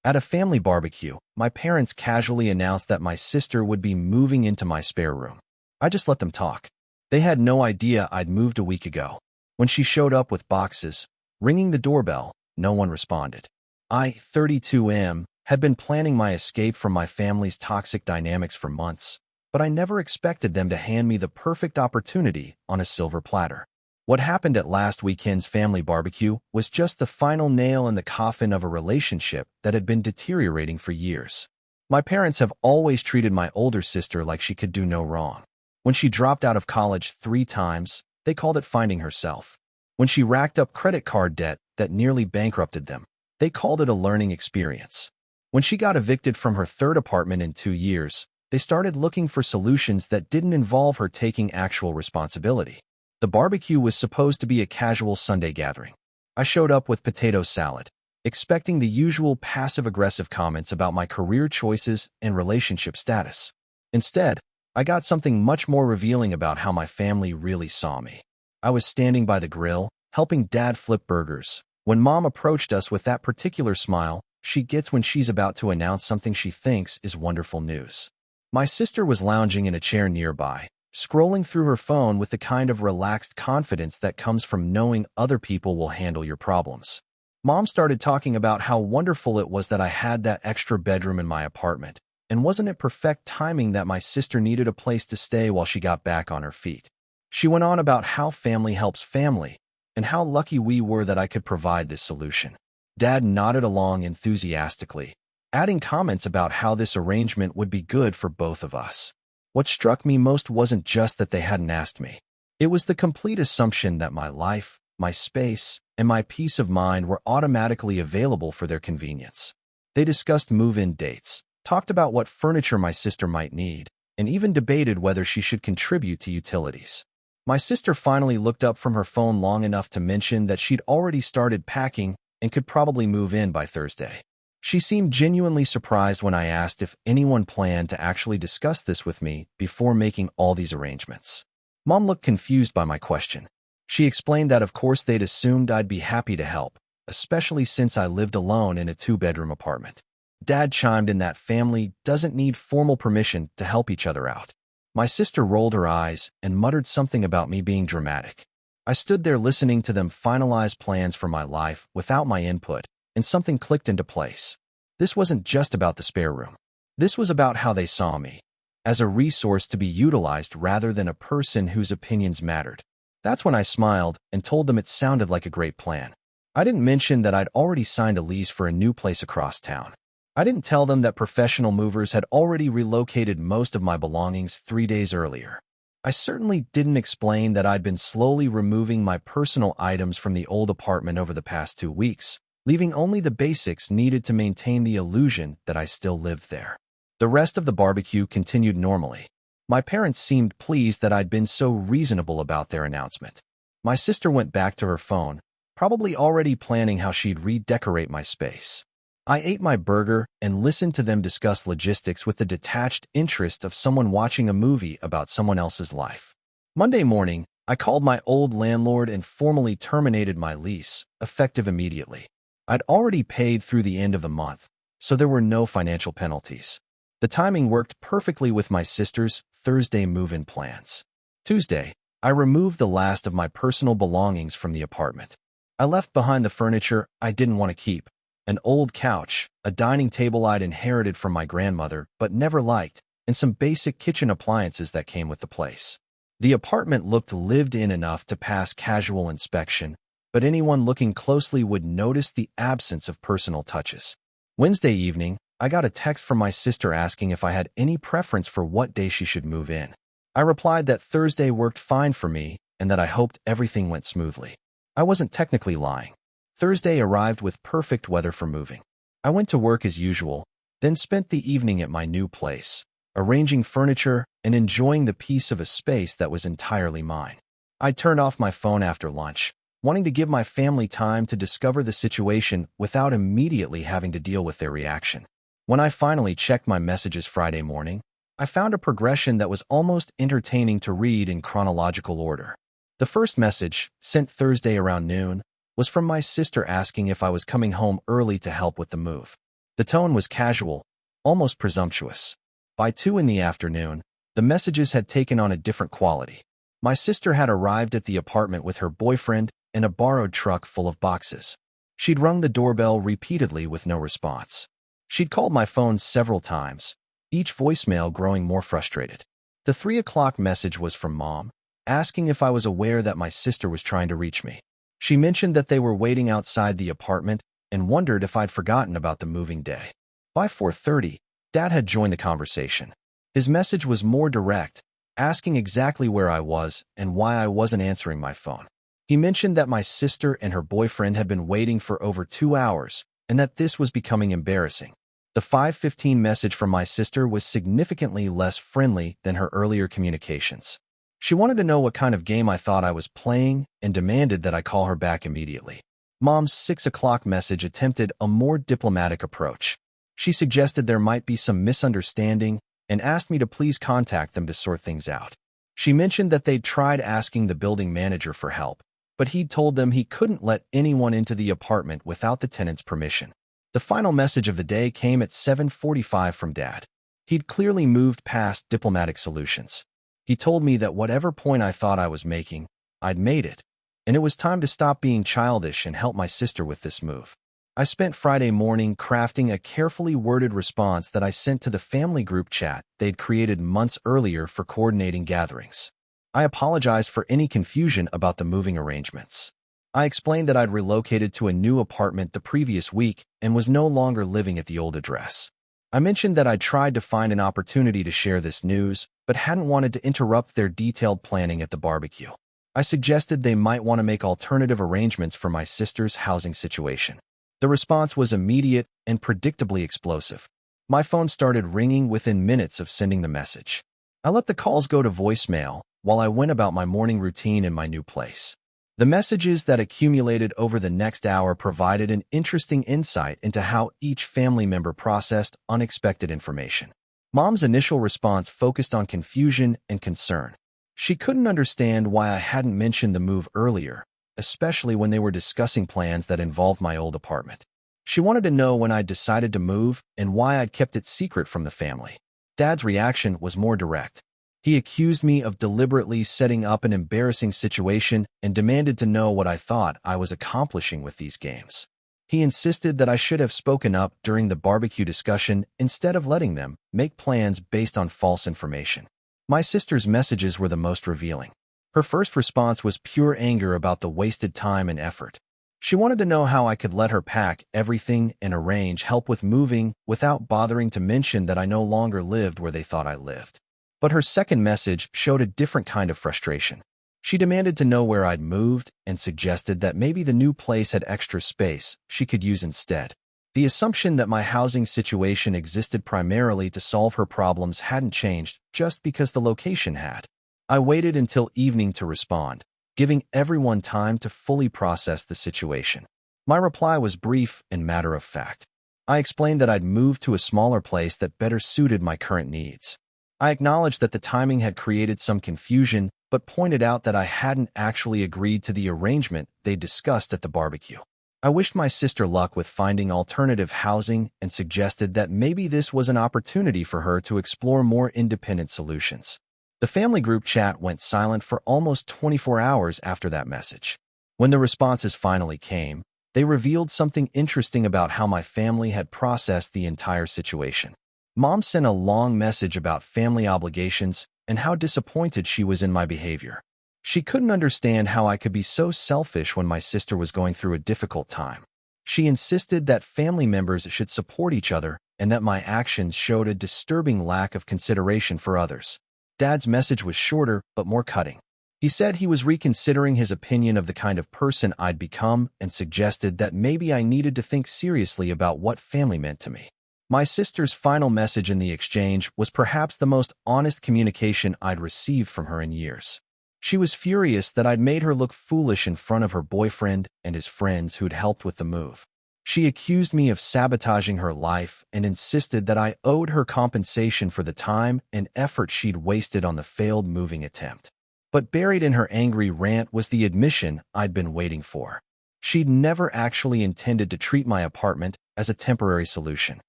At a family barbecue, my parents casually announced that my sister would be moving into my spare room. I just let them talk. They had no idea I'd moved a week ago. When she showed up with boxes, ringing the doorbell, no one responded. I, 32M, had been planning my escape from my family's toxic dynamics for months, but I never expected them to hand me the perfect opportunity on a silver platter. What happened at last weekend's family barbecue was just the final nail in the coffin of a relationship that had been deteriorating for years. My parents have always treated my older sister like she could do no wrong. When she dropped out of college 3 times, they called it finding herself. When she racked up credit card debt that nearly bankrupted them, they called it a learning experience. When she got evicted from her 3rd apartment in 2 years, they started looking for solutions that didn't involve her taking actual responsibility. The barbecue was supposed to be a casual Sunday gathering. I showed up with potato salad, expecting the usual passive-aggressive comments about my career choices and relationship status. Instead, I got something much more revealing about how my family really saw me. I was standing by the grill, helping Dad flip burgers, when Mom approached us with that particular smile she gets when she's about to announce something she thinks is wonderful news. My sister was lounging in a chair nearby, scrolling through her phone with the kind of relaxed confidence that comes from knowing other people will handle your problems. Mom started talking about how wonderful it was that I had that extra bedroom in my apartment, and wasn't it perfect timing that my sister needed a place to stay while she got back on her feet. She went on about how family helps family, and how lucky we were that I could provide this solution. Dad nodded along enthusiastically, adding comments about how this arrangement would be good for both of us. What struck me most wasn't just that they hadn't asked me. It was the complete assumption that my life, my space, and my peace of mind were automatically available for their convenience. They discussed move-in dates, talked about what furniture my sister might need, and even debated whether she should contribute to utilities. My sister finally looked up from her phone long enough to mention that she'd already started packing and could probably move in by Thursday. She seemed genuinely surprised when I asked if anyone planned to actually discuss this with me before making all these arrangements. Mom looked confused by my question. She explained that of course they'd assumed I'd be happy to help, especially since I lived alone in a 2-bedroom apartment. Dad chimed in that family doesn't need formal permission to help each other out. My sister rolled her eyes and muttered something about me being dramatic. I stood there listening to them finalize plans for my life without my input, and something clicked into place. This wasn't just about the spare room. This was about how they saw me, as a resource to be utilized rather than a person whose opinions mattered. That's when I smiled and told them it sounded like a great plan. I didn't mention that I'd already signed a lease for a new place across town. I didn't tell them that professional movers had already relocated most of my belongings 3 days earlier. I certainly didn't explain that I'd been slowly removing my personal items from the old apartment over the past 2 weeks, leaving only the basics needed to maintain the illusion that I still lived there. The rest of the barbecue continued normally. My parents seemed pleased that I'd been so reasonable about their announcement. My sister went back to her phone, probably already planning how she'd redecorate my space. I ate my burger and listened to them discuss logistics with the detached interest of someone watching a movie about someone else's life. Monday morning, I called my old landlord and formally terminated my lease, effective immediately. I'd already paid through the end of the month, so there were no financial penalties. The timing worked perfectly with my sister's Thursday move-in plans. Tuesday, I removed the last of my personal belongings from the apartment. I left behind the furniture I didn't want to keep, an old couch, a dining table I'd inherited from my grandmother but never liked, and some basic kitchen appliances that came with the place. The apartment looked lived-in enough to pass casual inspection, but anyone looking closely would notice the absence of personal touches. Wednesday evening, I got a text from my sister asking if I had any preference for what day she should move in. I replied that Thursday worked fine for me and that I hoped everything went smoothly. I wasn't technically lying. Thursday arrived with perfect weather for moving. I went to work as usual, then spent the evening at my new place, arranging furniture and enjoying the peace of a space that was entirely mine. I turned off my phone after lunch, wanting to give my family time to discover the situation without immediately having to deal with their reaction. When I finally checked my messages Friday morning, I found a progression that was almost entertaining to read in chronological order. The first message, sent Thursday around noon, was from my sister asking if I was coming home early to help with the move. The tone was casual, almost presumptuous. By 2 in the afternoon, the messages had taken on a different quality. My sister had arrived at the apartment with her boyfriend and a borrowed truck full of boxes. She'd rung the doorbell repeatedly with no response. She'd called my phone several times, each voicemail growing more frustrated. The 3 o'clock message was from Mom, asking if I was aware that my sister was trying to reach me. She mentioned that they were waiting outside the apartment and wondered if I'd forgotten about the moving day. By 4:30, Dad had joined the conversation. His message was more direct, asking exactly where I was and why I wasn't answering my phone. He mentioned that my sister and her boyfriend had been waiting for over 2 hours and that this was becoming embarrassing. The 5:15 message from my sister was significantly less friendly than her earlier communications. She wanted to know what kind of game I thought I was playing and demanded that I call her back immediately. Mom's 6 o'clock message attempted a more diplomatic approach. She suggested there might be some misunderstanding and asked me to please contact them to sort things out. She mentioned that they'd tried asking the building manager for help, but he'd told them he couldn't let anyone into the apartment without the tenant's permission. The final message of the day came at 7:45 from Dad. He'd clearly moved past diplomatic solutions. He told me that whatever point I thought I was making, I'd made it, and it was time to stop being childish and help my sister with this move. I spent Friday morning crafting a carefully worded response that I sent to the family group chat they'd created months earlier for coordinating gatherings. I apologized for any confusion about the moving arrangements. I explained that I'd relocated to a new apartment the previous week and was no longer living at the old address. I mentioned that I'd tried to find an opportunity to share this news, but hadn't wanted to interrupt their detailed planning at the barbecue. I suggested they might want to make alternative arrangements for my sister's housing situation. The response was immediate and predictably explosive. My phone started ringing within minutes of sending the message. I let the calls go to voicemail while I went about my morning routine in my new place. The messages that accumulated over the next hour provided an interesting insight into how each family member processed unexpected information. Mom's initial response focused on confusion and concern. She couldn't understand why I hadn't mentioned the move earlier, especially when they were discussing plans that involved my old apartment. She wanted to know when I'd decided to move and why I'd kept it secret from the family. Dad's reaction was more direct. He accused me of deliberately setting up an embarrassing situation and demanded to know what I thought I was accomplishing with these games. He insisted that I should have spoken up during the barbecue discussion instead of letting them make plans based on false information. My sister's messages were the most revealing. Her first response was pure anger about the wasted time and effort. She wanted to know how I could let her pack everything and arrange help with moving without bothering to mention that I no longer lived where they thought I lived. But her second message showed a different kind of frustration. She demanded to know where I'd moved and suggested that maybe the new place had extra space she could use instead. The assumption that my housing situation existed primarily to solve her problems hadn't changed just because the location had. I waited until evening to respond, giving everyone time to fully process the situation. My reply was brief and matter-of-fact. I explained that I'd moved to a smaller place that better suited my current needs. I acknowledged that the timing had created some confusion, but pointed out that I hadn't actually agreed to the arrangement they discussed at the barbecue. I wished my sister luck with finding alternative housing and suggested that maybe this was an opportunity for her to explore more independent solutions. The family group chat went silent for almost 24 hours after that message. When the responses finally came, they revealed something interesting about how my family had processed the entire situation. Mom sent a long message about family obligations and how disappointed she was in my behavior. She couldn't understand how I could be so selfish when my sister was going through a difficult time. She insisted that family members should support each other and that my actions showed a disturbing lack of consideration for others. Dad's message was shorter but more cutting. He said he was reconsidering his opinion of the kind of person I'd become and suggested that maybe I needed to think seriously about what family meant to me. My sister's final message in the exchange was perhaps the most honest communication I'd received from her in years. She was furious that I'd made her look foolish in front of her boyfriend and his friends who'd helped with the move. She accused me of sabotaging her life and insisted that I owed her compensation for the time and effort she'd wasted on the failed moving attempt. But buried in her angry rant was the admission I'd been waiting for. She'd never actually intended to treat my apartment as a temporary solution.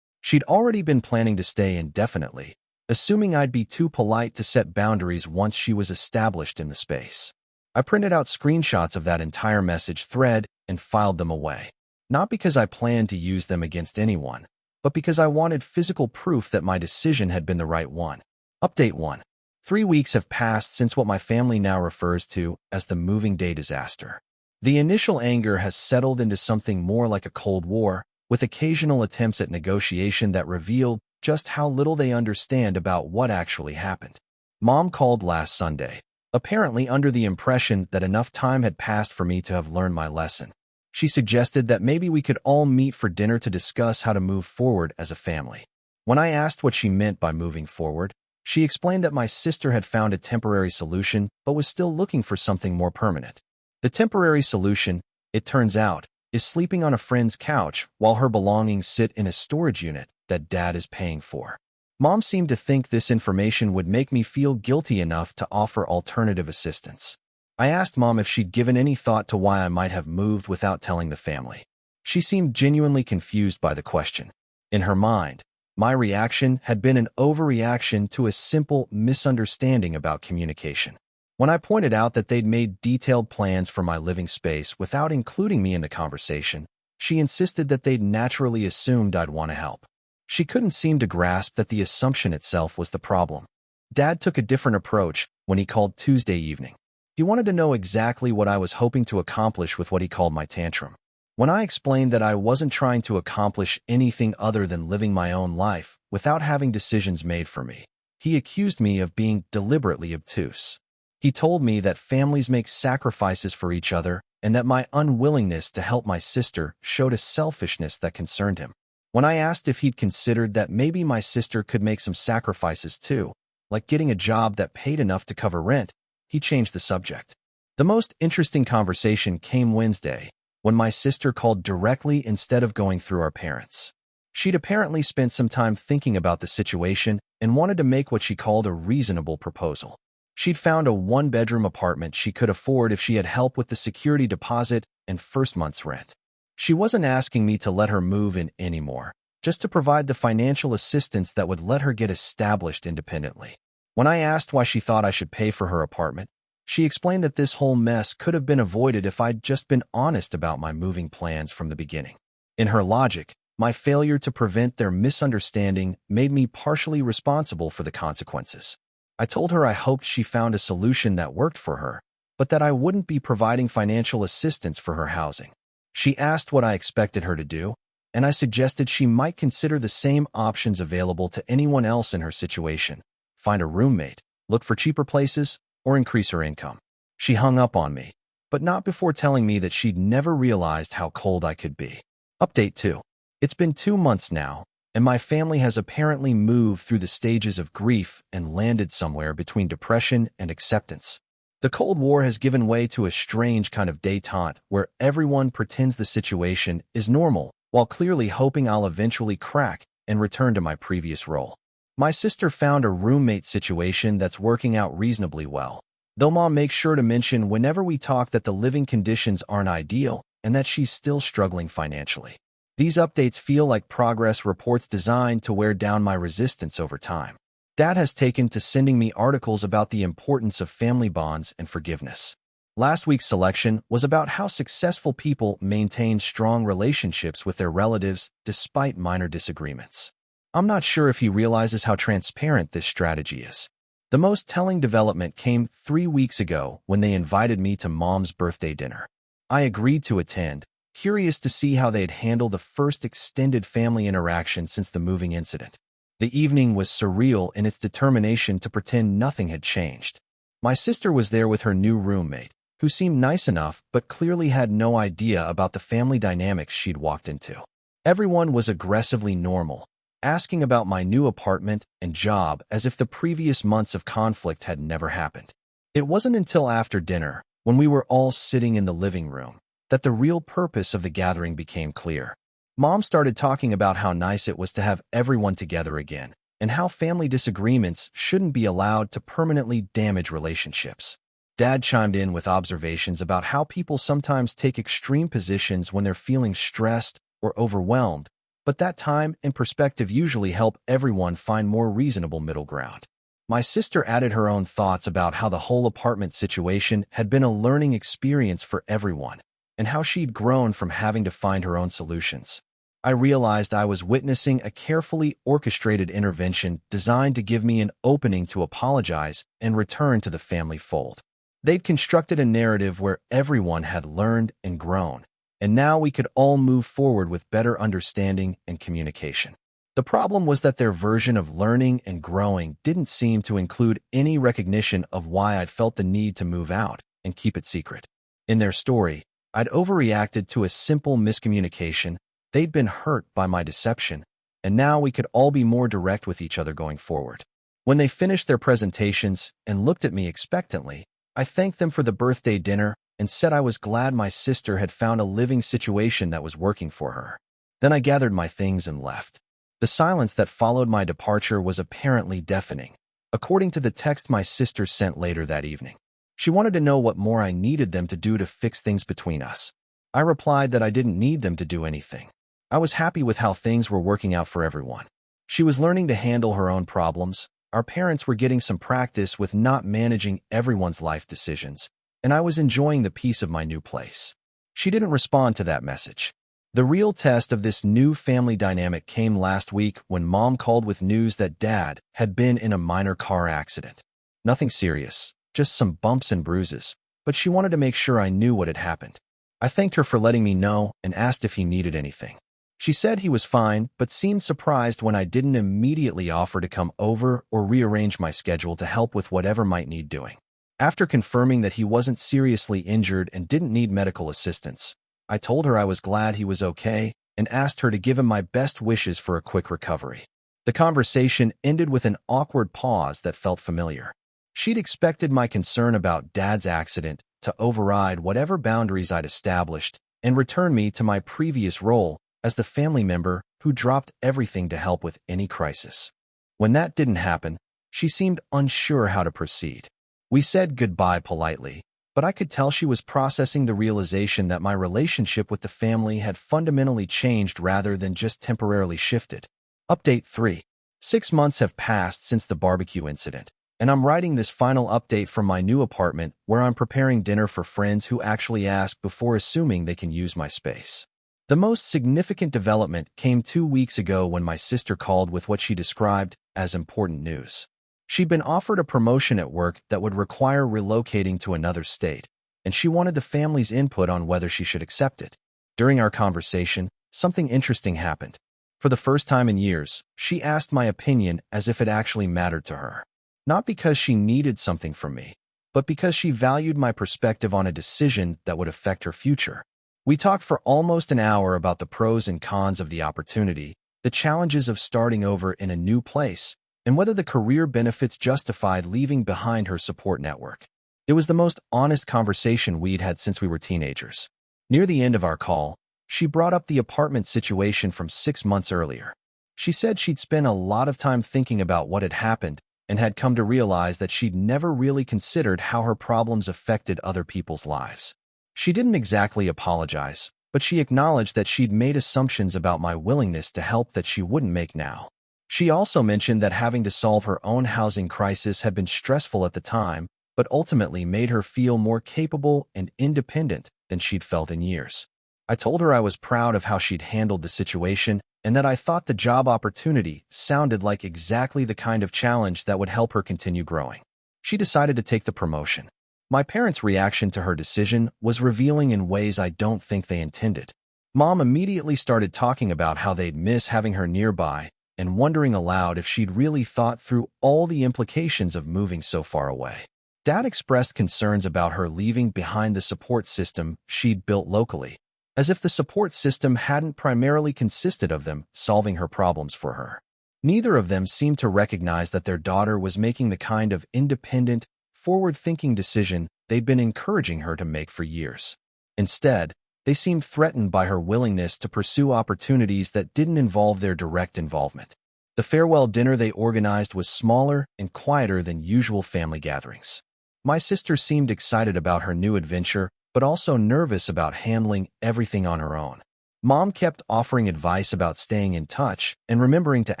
She'd already been planning to stay indefinitely, assuming I'd be too polite to set boundaries once she was established in the space. I printed out screenshots of that entire message thread and filed them away. Not because I planned to use them against anyone, but because I wanted physical proof that my decision had been the right one. Update 1. 3 weeks have passed since what my family now refers to as the moving day disaster. The initial anger has settled into something more like a Cold War, with occasional attempts at negotiation that revealed just how little they understand about what actually happened. Mom called last Sunday, apparently under the impression that enough time had passed for me to have learned my lesson. She suggested that maybe we could all meet for dinner to discuss how to move forward as a family. When I asked what she meant by moving forward, she explained that my sister had found a temporary solution but was still looking for something more permanent. The temporary solution, it turns out, is sleeping on a friend's couch while her belongings sit in a storage unit that Dad is paying for. Mom seemed to think this information would make me feel guilty enough to offer alternative assistance. I asked Mom if she'd given any thought to why I might have moved without telling the family. She seemed genuinely confused by the question. In her mind, my reaction had been an overreaction to a simple misunderstanding about communication. When I pointed out that they'd made detailed plans for my living space without including me in the conversation, she insisted that they'd naturally assumed I'd want to help. She couldn't seem to grasp that the assumption itself was the problem. Dad took a different approach when he called Tuesday evening. He wanted to know exactly what I was hoping to accomplish with what he called my tantrum. When I explained that I wasn't trying to accomplish anything other than living my own life without having decisions made for me, he accused me of being deliberately obtuse. He told me that families make sacrifices for each other and that my unwillingness to help my sister showed a selfishness that concerned him. When I asked if he'd considered that maybe my sister could make some sacrifices too, like getting a job that paid enough to cover rent, he changed the subject. The most interesting conversation came Wednesday, when my sister called directly instead of going through our parents. She'd apparently spent some time thinking about the situation and wanted to make what she called a reasonable proposal. She'd found a one-bedroom apartment she could afford if she had help with the security deposit and first month's rent. She wasn't asking me to let her move in anymore, just to provide the financial assistance that would let her get established independently. When I asked why she thought I should pay for her apartment, she explained that this whole mess could have been avoided if I'd just been honest about my moving plans from the beginning. In her logic, my failure to prevent their misunderstanding made me partially responsible for the consequences. I told her I hoped she found a solution that worked for her, but that I wouldn't be providing financial assistance for her housing. She asked what I expected her to do, and I suggested she might consider the same options available to anyone else in her situation: find a roommate, look for cheaper places, or increase her income. She hung up on me, but not before telling me that she'd never realized how cold I could be. Update 2. It's been 2 months now, and my family has apparently moved through the stages of grief and landed somewhere between depression and acceptance. The Cold War has given way to a strange kind of détente where everyone pretends the situation is normal, while clearly hoping I'll eventually crack and return to my previous role. My sister found a roommate situation that's working out reasonably well, though Mom makes sure to mention whenever we talk that the living conditions aren't ideal and that she's still struggling financially. These updates feel like progress reports designed to wear down my resistance over time. Dad has taken to sending me articles about the importance of family bonds and forgiveness. Last week's selection was about how successful people maintain strong relationships with their relatives despite minor disagreements. I'm not sure if he realizes how transparent this strategy is. The most telling development came 3 weeks ago when they invited me to Mom's birthday dinner. I agreed to attend, curious to see how they'd handle the first extended family interaction since the moving incident. The evening was surreal in its determination to pretend nothing had changed. My sister was there with her new roommate, who seemed nice enough but clearly had no idea about the family dynamics she'd walked into. Everyone was aggressively normal, asking about my new apartment and job as if the previous months of conflict had never happened. It wasn't until after dinner, when we were all sitting in the living room, that the real purpose of the gathering became clear. Mom started talking about how nice it was to have everyone together again, and how family disagreements shouldn't be allowed to permanently damage relationships. Dad chimed in with observations about how people sometimes take extreme positions when they're feeling stressed or overwhelmed, but that time and perspective usually help everyone find more reasonable middle ground. My sister added her own thoughts about how the whole apartment situation had been a learning experience for everyone, and how she'd grown from having to find her own solutions. I realized I was witnessing a carefully orchestrated intervention designed to give me an opening to apologize and return to the family fold. They'd constructed a narrative where everyone had learned and grown, and now we could all move forward with better understanding and communication. The problem was that their version of learning and growing didn't seem to include any recognition of why I'd felt the need to move out and keep it secret. In their story, I'd overreacted to a simple miscommunication. They'd been hurt by my deception, and now we could all be more direct with each other going forward. When they finished their presentations and looked at me expectantly, I thanked them for the birthday dinner and said I was glad my sister had found a living situation that was working for her. Then I gathered my things and left. The silence that followed my departure was apparently deafening, according to the text my sister sent later that evening. She wanted to know what more I needed them to do to fix things between us. I replied that I didn't need them to do anything. I was happy with how things were working out for everyone. She was learning to handle her own problems. Our parents were getting some practice with not managing everyone's life decisions, and I was enjoying the peace of my new place. She didn't respond to that message. The real test of this new family dynamic came last week when Mom called with news that Dad had been in a minor car accident. Nothing serious, just some bumps and bruises, but she wanted to make sure I knew what had happened. I thanked her for letting me know and asked if he needed anything. She said he was fine, but seemed surprised when I didn't immediately offer to come over or rearrange my schedule to help with whatever might need doing. After confirming that he wasn't seriously injured and didn't need medical assistance, I told her I was glad he was okay and asked her to give him my best wishes for a quick recovery. The conversation ended with an awkward pause that felt familiar. She'd expected my concern about Dad's accident to override whatever boundaries I'd established and return me to my previous role as the family member who dropped everything to help with any crisis. When that didn't happen, she seemed unsure how to proceed. We said goodbye politely, but I could tell she was processing the realization that my relationship with the family had fundamentally changed rather than just temporarily shifted. Update 3. 6 months have passed since the barbecue incident, and I'm writing this final update from my new apartment where I'm preparing dinner for friends who actually ask before assuming they can use my space. The most significant development came 2 weeks ago when my sister called with what she described as important news. She'd been offered a promotion at work that would require relocating to another state, and she wanted the family's input on whether she should accept it. During our conversation, something interesting happened. For the first time in years, she asked my opinion as if it actually mattered to her. Not because she needed something from me, but because she valued my perspective on a decision that would affect her future. We talked for almost an hour about the pros and cons of the opportunity, the challenges of starting over in a new place, and whether the career benefits justified leaving behind her support network. It was the most honest conversation we'd had since we were teenagers. Near the end of our call, she brought up the apartment situation from 6 months earlier. She said she'd spent a lot of time thinking about what had happened and had come to realize that she'd never really considered how her problems affected other people's lives. She didn't exactly apologize, but she acknowledged that she'd made assumptions about my willingness to help that she wouldn't make now. She also mentioned that having to solve her own housing crisis had been stressful at the time, but ultimately made her feel more capable and independent than she'd felt in years. I told her I was proud of how she'd handled the situation and that I thought the job opportunity sounded like exactly the kind of challenge that would help her continue growing. She decided to take the promotion. My parents' reaction to her decision was revealing in ways I don't think they intended. Mom immediately started talking about how they'd miss having her nearby and wondering aloud if she'd really thought through all the implications of moving so far away. Dad expressed concerns about her leaving behind the support system she'd built locally, as if the support system hadn't primarily consisted of them solving her problems for her. Neither of them seemed to recognize that their daughter was making the kind of independent, forward-thinking decision they'd been encouraging her to make for years. Instead, they seemed threatened by her willingness to pursue opportunities that didn't involve their direct involvement. The farewell dinner they organized was smaller and quieter than usual family gatherings. My sister seemed excited about her new adventure, but also nervous about handling everything on her own. Mom kept offering advice about staying in touch and remembering to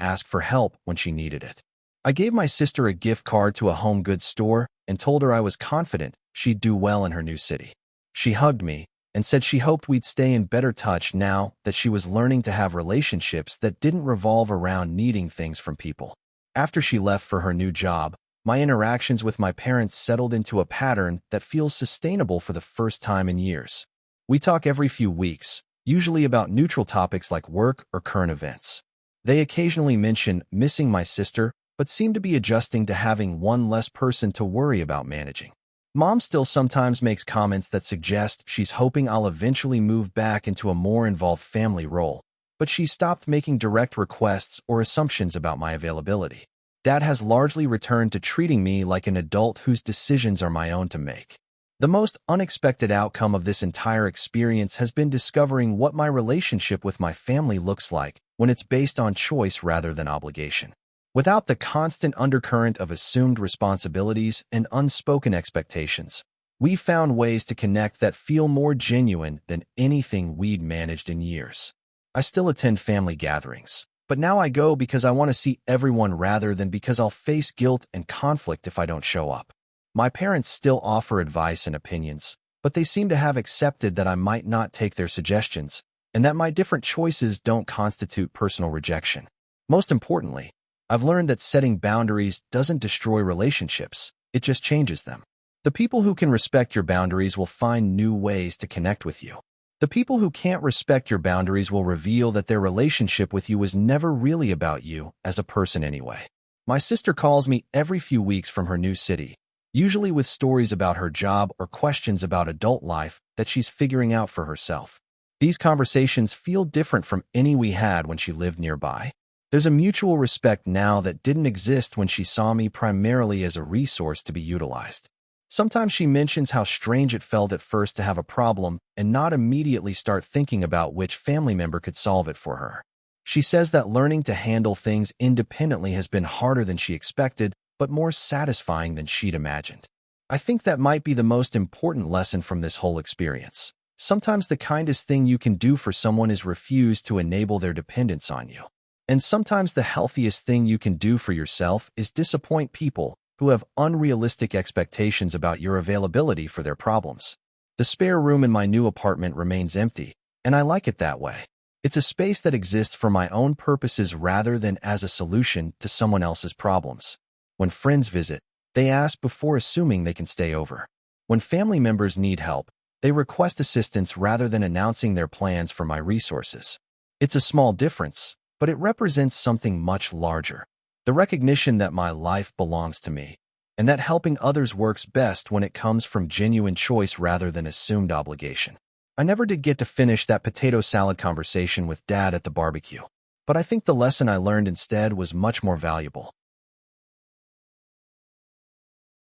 ask for help when she needed it. I gave my sister a gift card to a home goods store and told her I was confident she'd do well in her new city. She hugged me and said she hoped we'd stay in better touch now that she was learning to have relationships that didn't revolve around needing things from people. After she left for her new job, my interactions with my parents settled into a pattern that feels sustainable for the first time in years. We talk every few weeks, usually about neutral topics like work or current events. They occasionally mention missing my sister, but seem to be adjusting to having one less person to worry about managing. Mom still sometimes makes comments that suggest she's hoping I'll eventually move back into a more involved family role, but she stopped making direct requests or assumptions about my availability. Dad has largely returned to treating me like an adult whose decisions are my own to make. The most unexpected outcome of this entire experience has been discovering what my relationship with my family looks like when it's based on choice rather than obligation. Without the constant undercurrent of assumed responsibilities and unspoken expectations, we found ways to connect that feel more genuine than anything we'd managed in years. I still attend family gatherings, but now I go because I want to see everyone rather than because I'll face guilt and conflict if I don't show up. My parents still offer advice and opinions, but they seem to have accepted that I might not take their suggestions and that my different choices don't constitute personal rejection. Most importantly, I've learned that setting boundaries doesn't destroy relationships, it just changes them. The people who can respect your boundaries will find new ways to connect with you. The people who can't respect your boundaries will reveal that their relationship with you was never really about you as a person anyway. My sister calls me every few weeks from her new city, usually with stories about her job or questions about adult life that she's figuring out for herself. These conversations feel different from any we had when she lived nearby. There's a mutual respect now that didn't exist when she saw me primarily as a resource to be utilized. Sometimes she mentions how strange it felt at first to have a problem and not immediately start thinking about which family member could solve it for her. She says that learning to handle things independently has been harder than she expected, but more satisfying than she'd imagined. I think that might be the most important lesson from this whole experience. Sometimes the kindest thing you can do for someone is refuse to enable their dependence on you. And sometimes the healthiest thing you can do for yourself is disappoint people who have unrealistic expectations about your availability for their problems. The spare room in my new apartment remains empty, and I like it that way. It's a space that exists for my own purposes rather than as a solution to someone else's problems. When friends visit, they ask before assuming they can stay over. When family members need help, they request assistance rather than announcing their plans for my resources. It's a small difference, but it represents something much larger. The recognition that my life belongs to me, and that helping others works best when it comes from genuine choice rather than assumed obligation. I never did get to finish that potato salad conversation with Dad at the barbecue, but I think the lesson I learned instead was much more valuable.